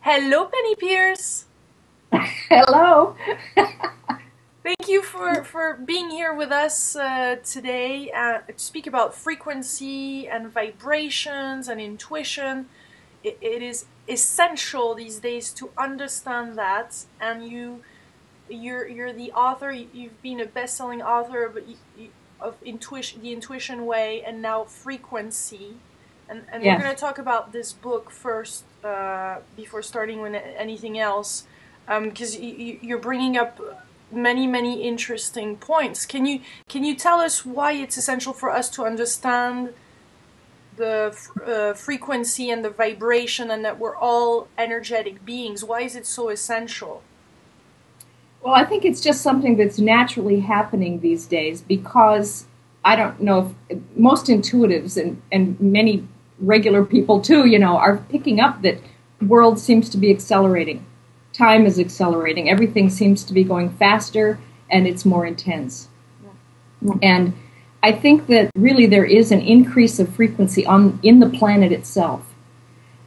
Hello, Penny Peirce. Hello. Thank you for being here with us today to speak about frequency and vibrations and intuition. It is essential these days to understand that. And you're the author. You've been a best-selling author, of intuition, the intuition way, and now frequency. And we're going Yes. to talk about this book first before starting with anything else, because you're bringing up many interesting points. Can you tell us why it's essential for us to understand the frequency and the vibration, and that we're all energetic beings? Why is it so essential? Well, I think it's just something that's naturally happening these days because I don't know if most intuitives and many regular people too, are picking up that world seems to be accelerating. Time is accelerating. Everything seems to be going faster and it's more intense. And I think that really there is an increase of frequency in the planet itself.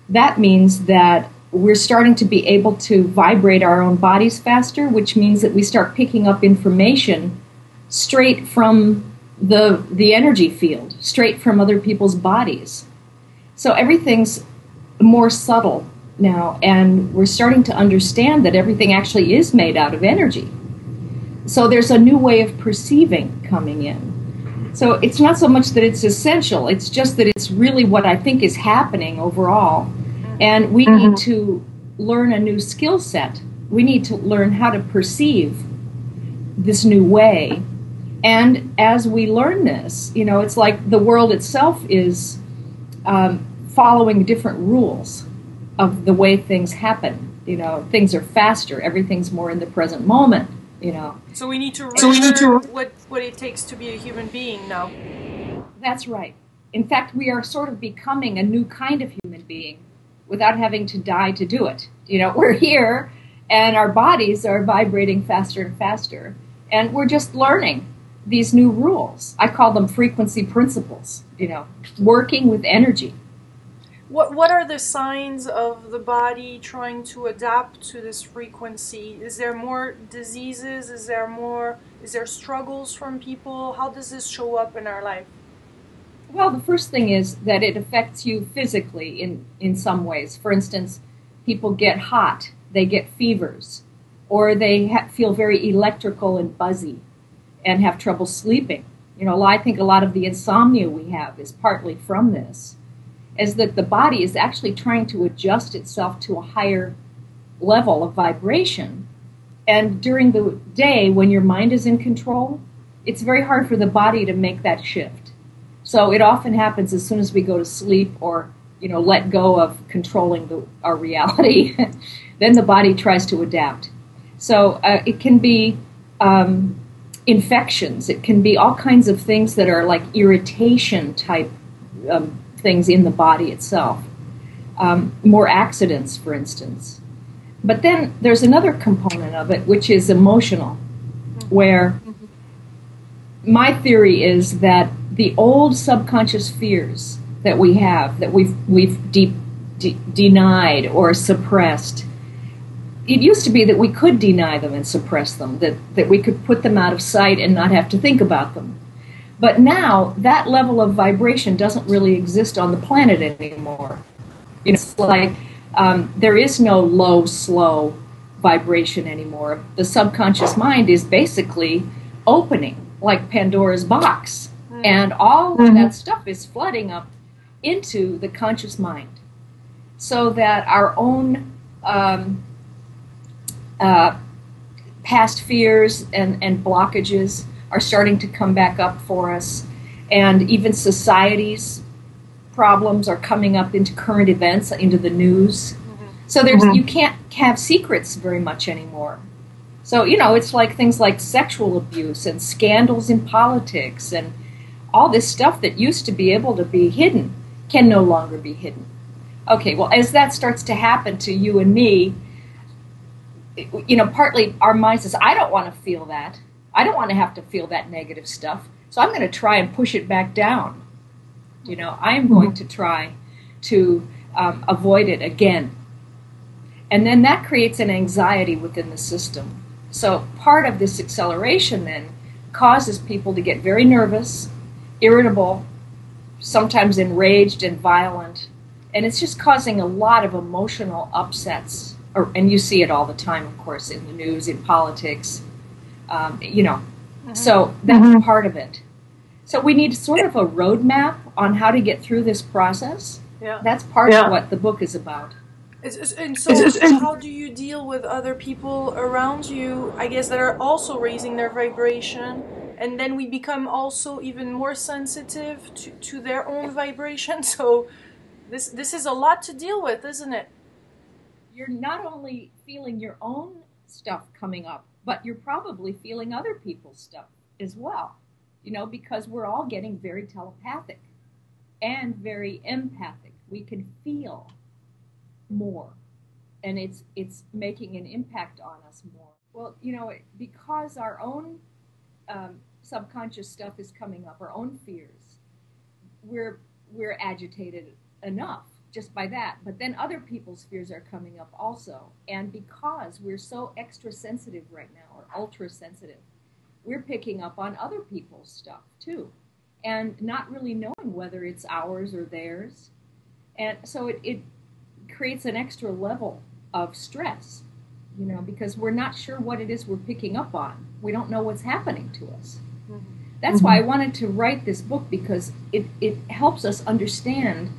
That means that we're starting to be able to vibrate our own bodies faster, which means that we start picking up information straight from the energy field, straight from other people's bodies. So everything's more subtle now, and we're starting to understand that everything actually is made out of energy. So there's a new way of perceiving coming in. So it's not so much that it's essential, it's just that it's really what I think is happening overall. And we need to learn a new skill set. We need to learn how to perceive this new way. And as we learn this, it's like the world itself is following different rules of the way things happen. Things are faster. Everything's more in the present moment. So we need to learn what it takes to be a human being now. That's right. In fact, we are sort of becoming a new kind of human being without having to die to do it. We're here, and our bodies are vibrating faster and faster, and we're just learning these new rules. I call them frequency principles, working with energy. What are the signs of the body trying to adapt to this frequency? Is there more diseases? Is there struggles from people? How does this show up in our life? Well, the first thing is that it affects you physically in some ways. For instance, people get hot, they get fevers, or they feel very electrical and buzzy and have trouble sleeping. I think a lot of the insomnia we have is partly from this, is that the body is actually trying to adjust itself to a higher level of vibration. And during the day, when your mind is in control, it's very hard for the body to make that shift. So it often happens as soon as we go to sleep or, let go of controlling our reality, then the body tries to adapt. So it can be infections. It can be all kinds of things that are like irritation type things in the body itself. More accidents, for instance. But then there's another component of it, which is emotional, where my theory is that the old subconscious fears that we have, that we've denied or suppressed, it used to be that we could deny them and suppress them, that we could put them out of sight and not have to think about them. But now that level of vibration doesn't really exist on the planet anymore. It's like there is no low, slow vibration anymore. The subconscious mind is basically opening, like Pandora's box. And all of that stuff is flooding up into the conscious mind, so that our own past fears and blockages are starting to come back up for us. And even society's problems are coming up into current events, into the news. So you can't have secrets very much anymore. So, it's like things like sexual abuse and scandals in politics and all this stuff that used to be able to be hidden can no longer be hidden. Okay, well, as that starts to happen to you and me, partly our mind says, I don't want to feel that. I don't want to have to feel that negative stuff. So I'm going to try and push it back down. I'm going to try to avoid it again. And then that creates an anxiety within the system. So part of this acceleration then causes people to get very nervous, irritable, sometimes enraged and violent. And it's just causing a lot of emotional upsets. And you see it all the time, of course, in the news, in politics, So that's part of it. So we need sort of a roadmap on how to get through this process. Yeah. That's part of what the book is about. And so how do you deal with other people around you, I guess, that are also raising their vibration, and then we become also even more sensitive to their own vibration? So this is a lot to deal with, isn't it? You're not only feeling your own stuff coming up, but you're probably feeling other people's stuff as well, because we're all getting very telepathic and very empathic. We can feel more, and it's making an impact on us more. Well, because our own subconscious stuff is coming up, our own fears, we're agitated enough just by that. But then other people's fears are coming up also, and because we're so extra sensitive right now, or ultra sensitive, we're picking up on other people's stuff too, and not really knowing whether it's ours or theirs. And so it creates an extra level of stress, because we're not sure what it is we're picking up on. We don't know what's happening to us. That's why I wanted to write this book, because it helps us understand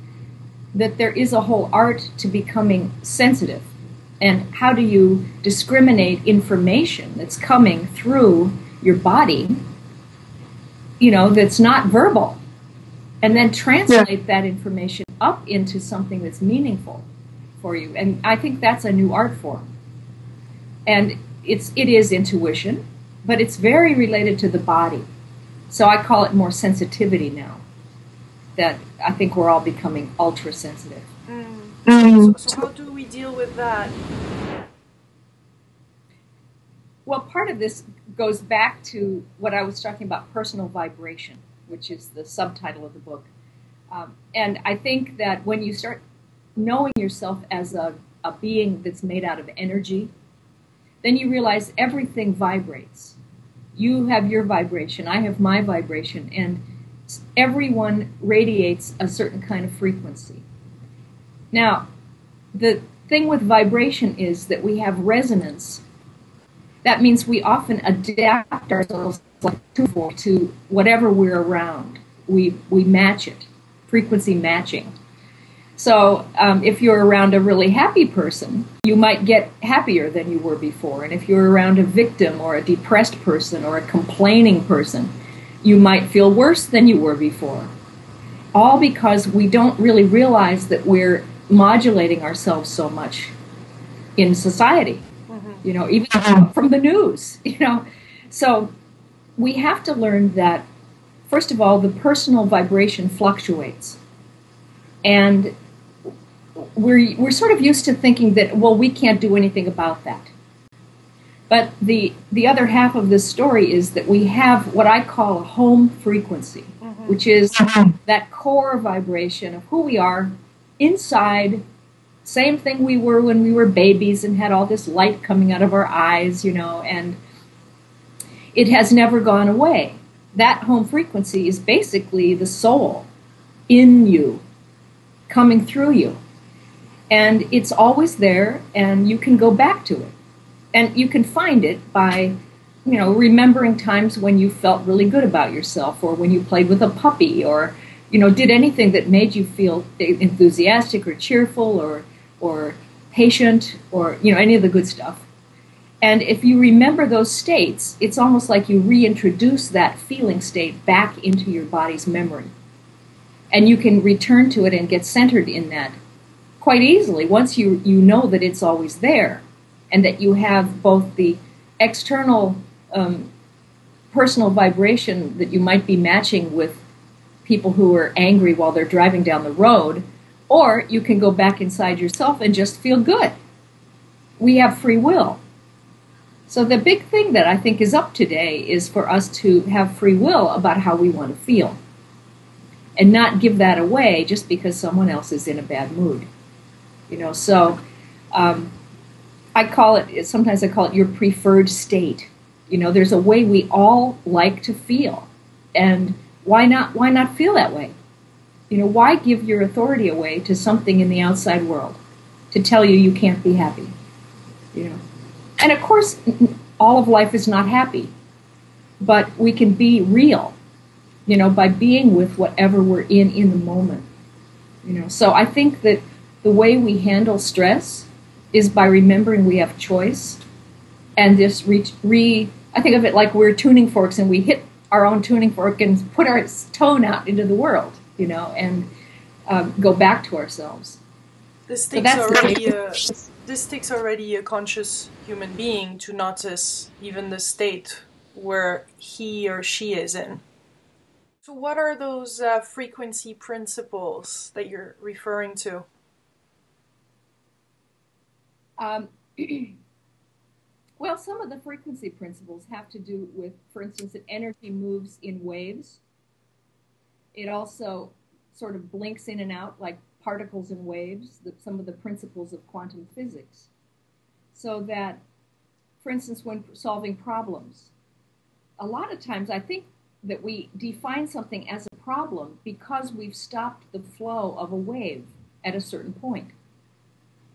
that there is a whole art to becoming sensitive. And how do you discriminate information that's coming through your body, that's not verbal, and then translate that information up into something that's meaningful for you. And I think that's a new art form. And it is intuition, but it's very related to the body. So I call it more sensitivity now, that I think we're all becoming ultra sensitive. So how do we deal with that? Well, part of this goes back to what I was talking about, personal vibration, which is the subtitle of the book. And I think that when you start knowing yourself as a being that's made out of energy, then you realize everything vibrates. You have your vibration, I have my vibration, and everyone radiates a certain kind of frequency. Now, the thing with vibration is that we have resonance. That means we often adapt ourselves to whatever we're around. We match it, frequency matching. So if you're around a really happy person, you might get happier than you were before. And if you're around a victim or a depressed person or a complaining person, you might feel worse than you were before. All because we don't really realize that we're modulating ourselves so much in society, even from the news, So we have to learn that, first of all, the personal vibration fluctuates. And we're sort of used to thinking that, well, we can't do anything about that. But the other half of this story is that we have what I call a home frequency, which is that core vibration of who we are inside. Same thing we were when we were babies and had all this light coming out of our eyes, and it has never gone away. That home frequency is basically the soul in you, coming through you. And it's always there, and you can go back to it. And you can find it by, remembering times when you felt really good about yourself, or when you played with a puppy, or, did anything that made you feel enthusiastic or cheerful or patient, or, any of the good stuff. And if you remember those states, it's almost like you reintroduce that feeling state back into your body's memory. And you can return to it and get centered in that quite easily once you know that it's always there, and that you have both the external personal vibration that you might be matching with people who are angry while they're driving down the road, or you can go back inside yourself and just feel good. We have free will. So the big thing that I think is up today is for us to have free will about how we want to feel, and not give that away just because someone else is in a bad mood. So sometimes I call it your preferred state. You know, there's a way we all like to feel. And why not feel that way? You know, why give your authority away to something in the outside world to tell you you can't be happy? You know, and of course, all of life is not happy, but we can be real, you know, by being with whatever we're in the moment. You know, so I think that the way we handle stress is by remembering we have choice, and this I think of it like we're tuning forks, and we hit our own tuning fork and put our tone out into the world, you know, and go back to ourselves. This takes already a conscious human being to notice even the state where he or she is in. So what are those frequency principles that you're referring to? Well, some of the frequency principles have to do with, for instance, that energy moves in waves. It also sort of blinks in and out like particles and waves, some of the principles of quantum physics. So that, for instance, when solving problems, a lot of times I think that we define something as a problem because we've stopped the flow of a wave at a certain point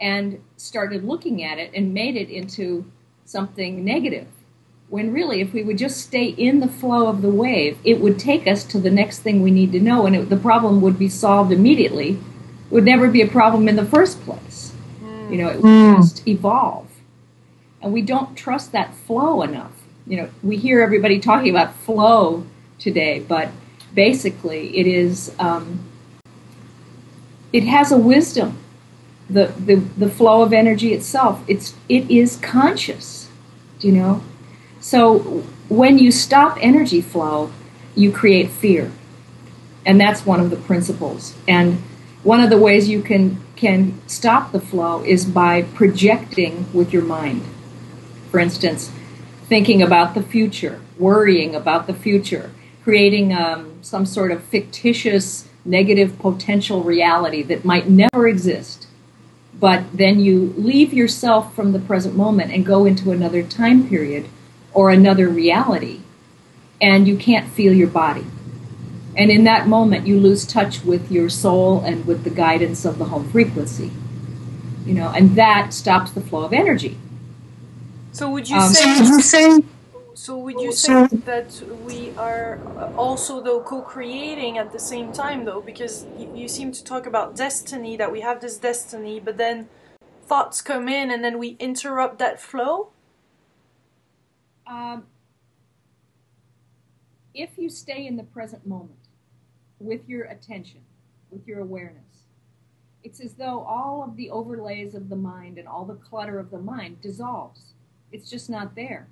and started looking at it and made it into something negative. When really, if we would just stay in the flow of the wave, it would take us to the next thing we need to know, and the problem would be solved immediately. It would never be a problem in the first place. You know, it would just evolve. And we don't trust that flow enough. You know, we hear everybody talking about flow today, but basically it is, it has a wisdom. The flow of energy itself, it is conscious, you know. So when you stop energy flow, you create fear. And that's one of the principles. And one of the ways you can stop the flow is by projecting with your mind. For instance, thinking about the future, worrying about the future, creating some sort of fictitious negative potential reality that might never exist. But then you leave yourself from the present moment and go into another time period or another reality, and you can't feel your body. And in that moment, you lose touch with your soul and with the guidance of the home frequency. You know, and that stops the flow of energy. So would you say that we are also, though, co-creating at the same time, though? Because you seem to talk about destiny, that we have this destiny, but then thoughts come in and then we interrupt that flow? If you stay in the present moment with your attention, with your awareness, it's as though all of the overlays of the mind and all the clutter of the mind dissolves. It's just not there.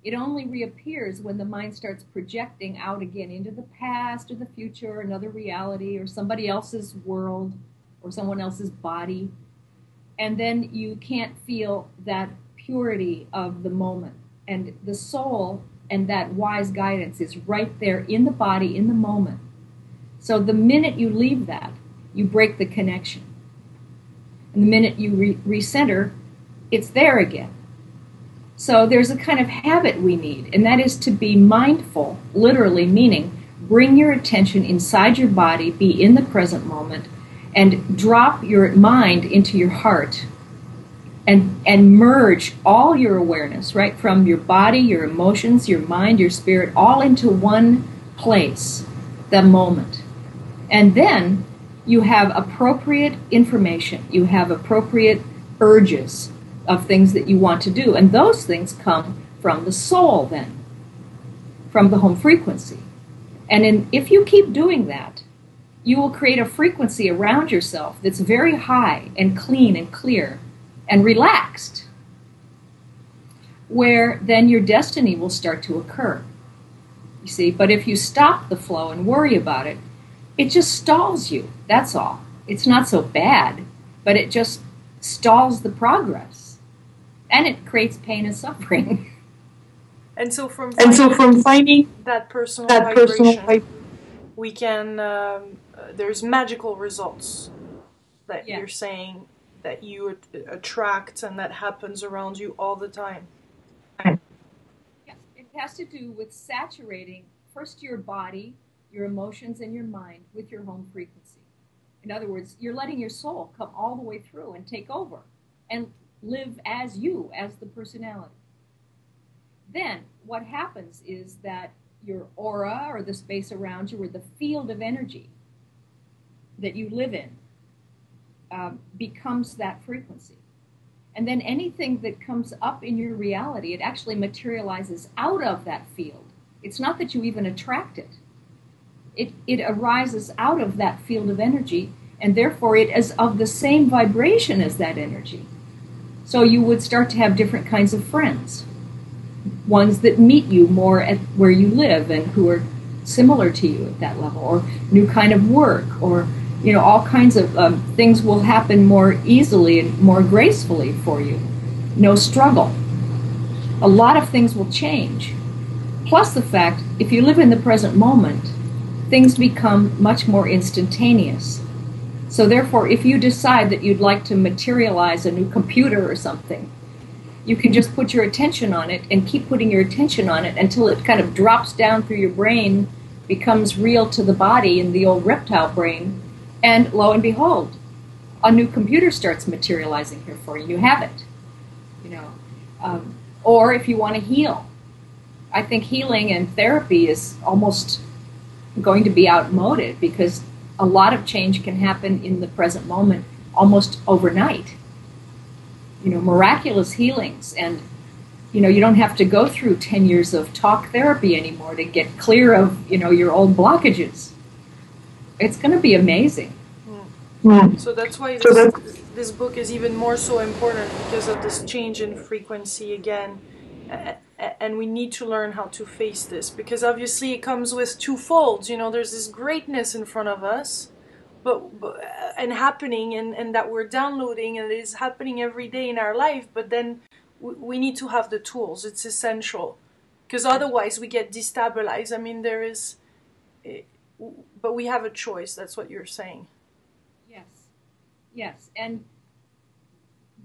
It only reappears when the mind starts projecting out again into the past or the future or another reality or somebody else's world or someone else's body. And then you can't feel that purity of the moment. And the soul and that wise guidance is right there in the body, in the moment. So the minute you leave that, you break the connection. And the minute you recenter, it's there again. So there's a kind of habit we need, and that is to be mindful, literally meaning bring your attention inside your body, be in the present moment, and drop your mind into your heart and merge all your awareness, right, from your body, your emotions, your mind, your spirit, all into one place, the moment. And then you have appropriate information, you have appropriate urges of things that you want to do, and those things come from the soul then, from the home frequency. And if you keep doing that, you will create a frequency around yourself that's very high and clean and clear and relaxed, where then your destiny will start to occur. You see, but if you stop the flow and worry about it, it just stalls you, that's all. It's not so bad, but it just stalls the progress. And it creates pain and suffering. And so from finding that personal vibration, we can, there's magical results that you're saying that you attract and that happens around you all the time. Yes, it has to do with saturating first your body, your emotions, and your mind with your home frequency. In other words, you're letting your soul come all the way through and take over and live as you, as the personality. Then what happens is that your aura or the space around you or the field of energy that you live in becomes that frequency. And then anything that comes up in your reality, it actually materializes out of that field. It's not that you even attract it. It arises out of that field of energy, and therefore it is of the same vibration as that energy. So you would start to have different kinds of friends, ones that meet you more at where you live and who are similar to you at that level, or new kind of work, or all kinds of things will happen more easily and more gracefully for you. No struggle. A lot of things will change. Plus the fact, if you live in the present moment, things become much more instantaneous. So therefore, if you decide that you'd like to materialize a new computer or something, you can just put your attention on it and keep putting your attention on it until it kind of drops down through your brain, becomes real to the body in the old reptile brain, and lo and behold, a new computer starts materializing here for you. You have it. Or if you want to heal, I think healing and therapy is almost going to be outmoded because a lot of change can happen in the present moment almost overnight. Miraculous healings, and you don't have to go through 10 years of talk therapy anymore to get clear of your old blockages. It's going to be amazing. So that's why this book is even more so important, because of this change in frequency again. And we need to learn how to face this, because obviously it comes with two folds. There's this greatness in front of us, and happening, and that we're downloading, and it is happening every day in our life. But then we need to have the tools. It's essential, because otherwise we get destabilized. I mean, but we have a choice. That's what you're saying. Yes, and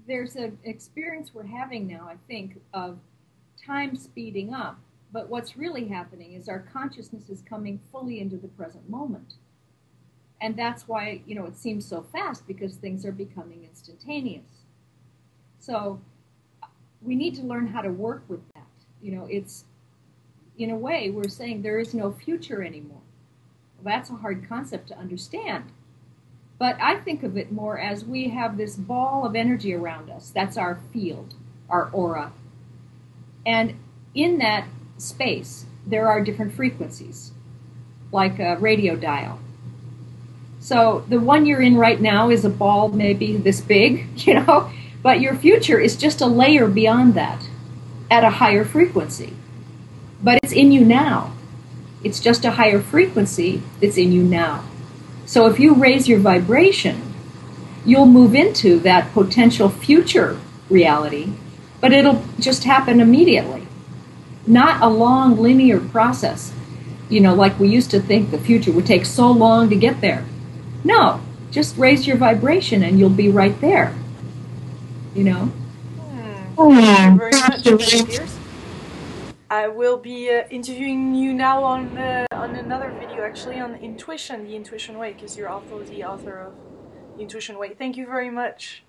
there's an experience we're having now, I think, of time speeding up, but what's really happening is our consciousness is coming fully into the present moment. And that's why, it seems so fast, because things are becoming instantaneous. So we need to learn how to work with that. It's, in a way, we're saying there is no future anymore. Well, that's a hard concept to understand. But I think of it more as we have this ball of energy around us. That's our field, our aura. And in that space, there are different frequencies, like a radio dial. So the one you're in right now is a ball maybe this big, but your future is just a layer beyond that at a higher frequency. But it's in you now. It's just a higher frequency that's in you now. So if you raise your vibration, you'll move into that potential future reality, but it'll just happen immediately. Not a long linear process, like we used to think the future would take so long to get there. No, just raise your vibration and you'll be right there. Thank you very much, Penney Peirce. I will be interviewing you now on another video, actually, on intuition, the intuition way, because you're also the author of the Intuition Way. Thank you very much.